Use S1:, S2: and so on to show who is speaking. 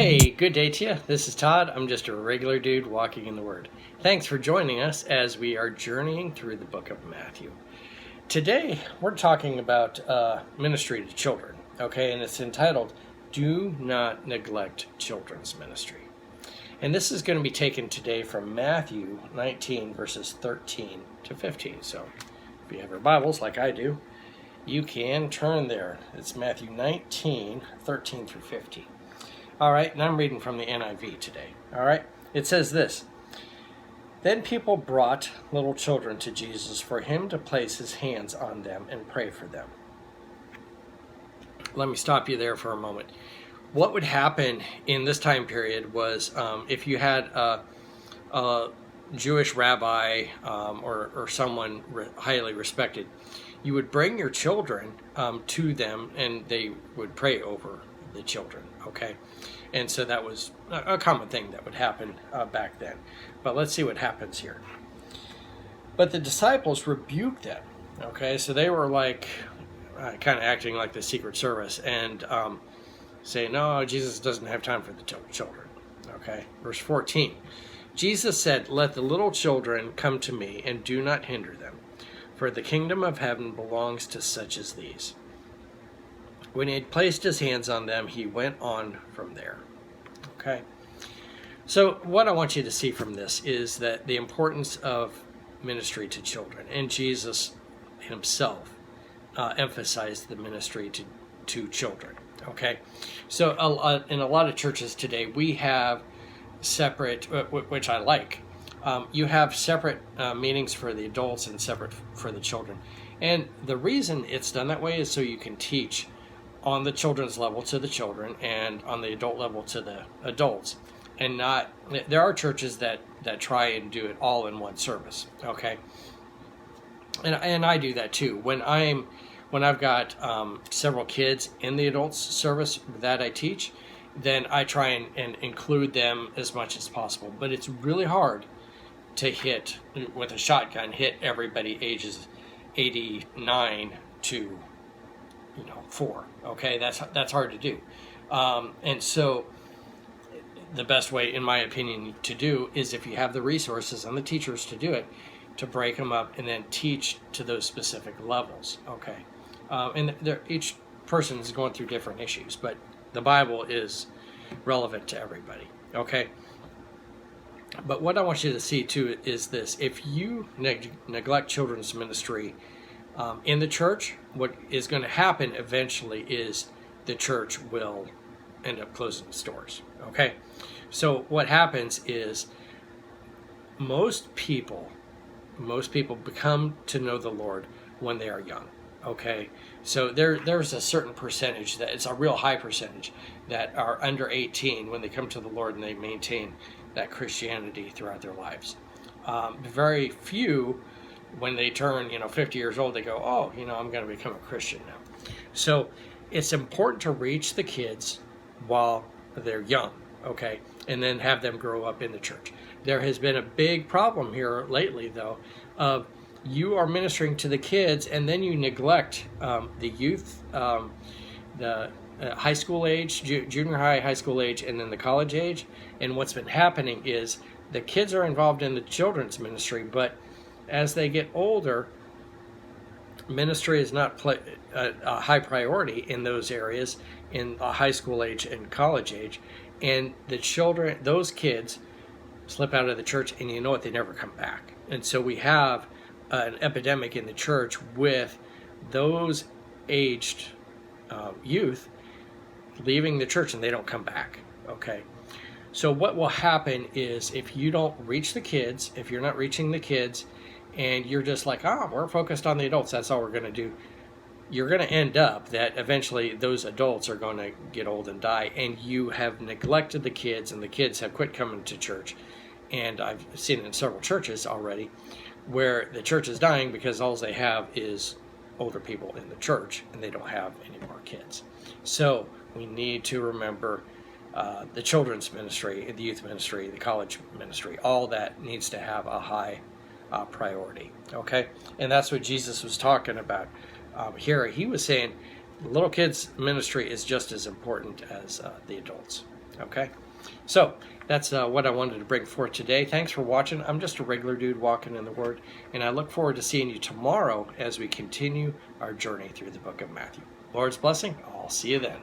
S1: Hey, good day to you. This is Todd. I'm just a regular dude walking in the Word. Thanks for joining us as we are journeying through the book of Matthew. Today, we're talking about ministry to children, okay? And it's entitled, Do Not Neglect Children's Ministry. And this is going to be taken today from Matthew 19, verses 13 to 15. So if you have your Bibles, like I do, you can turn there. It's Matthew 19, 13 through 15. All right, and I'm reading from the NIV today. All right, it says this. Then people brought little children to Jesus for him to place his hands on them and pray for them. Let me stop you there for a moment. What would happen in this time period was if you had a Jewish rabbi or someone highly respected, you would bring your children to them and they would pray over the children, okay? And so that was a common thing that would happen back then. But let's see what happens here. But the disciples rebuked them, okay? So they were like kind of acting like the Secret Service and saying, no, Jesus doesn't have time for the children, okay? Verse 14, Jesus said, let the little children come to me and do not hinder them, for the kingdom of heaven belongs to such as these. When he had placed his hands on them, he went on from there. Okay? So what I want you to see from this is that the importance of ministry to children. And Jesus himself emphasized the ministry to children. Okay? So in a lot of churches today, we have separate, which I like, you have separate meetings for the adults and separate for the children. And the reason it's done that way is so you can teach on the children's level to the children and on the adult level to the adults. And not, there are churches that try and do it all in one service, okay? And I do that too. When I've got several kids in the adults service that I teach, then I try and include them as much as possible. But it's really hard to hit, with a shotgun, hit everybody ages 89 to 4. Okay, that's hard to do, and so the best way, in my opinion, to do is if you have the resources and the teachers to do it, to break them up and then teach to those specific levels. Okay, and each person is going through different issues, but the Bible is relevant to everybody. Okay. But what I want you to see too is this: if you neglect children's ministry in the church, what is going to happen eventually is the church will end up closing its doors. Okay, so what happens is most people become to know the Lord when they are young. Okay, so there's a certain percentage that it's a real high percentage that are under 18 when they come to the Lord and they maintain that Christianity throughout their lives. Very few, when they turn 50 years old, they go, oh, I'm going to become a Christian now. So it's important to reach the kids while they're young, okay, and then have them grow up in the church. There has been a big problem here lately, though, of you are ministering to the kids and then you neglect the youth, the high school age, junior high school age, and then the college age. And what's been happening is the kids are involved in the children's ministry, but as they get older, ministry is not a high priority in those areas, in a high school age and college age. And the children, those kids, slip out of the church, and you know what? They never come back. And so we have an epidemic in the church with those aged youth leaving the church and they don't come back. Okay. So what will happen is if you don't reach the kids, if you're not reaching the kids, and you're just like, we're focused on the adults, that's all we're going to do, you're going to end up that eventually those adults are going to get old and die, and you have neglected the kids, and the kids have quit coming to church. And I've seen it in several churches already, where the church is dying because all they have is older people in the church, and they don't have any more kids. So we need to remember the children's ministry, the youth ministry, the college ministry, all that needs to have a high priority, okay? And that's what Jesus was talking about here. He was saying little kids' ministry is just as important as the adults. Okay, so that's what I wanted to bring forth today. Thanks for watching. I'm just a regular dude walking in the Word, and I look forward to seeing you tomorrow as we continue our journey through the book of Matthew. Lord's blessing. I'll see you then.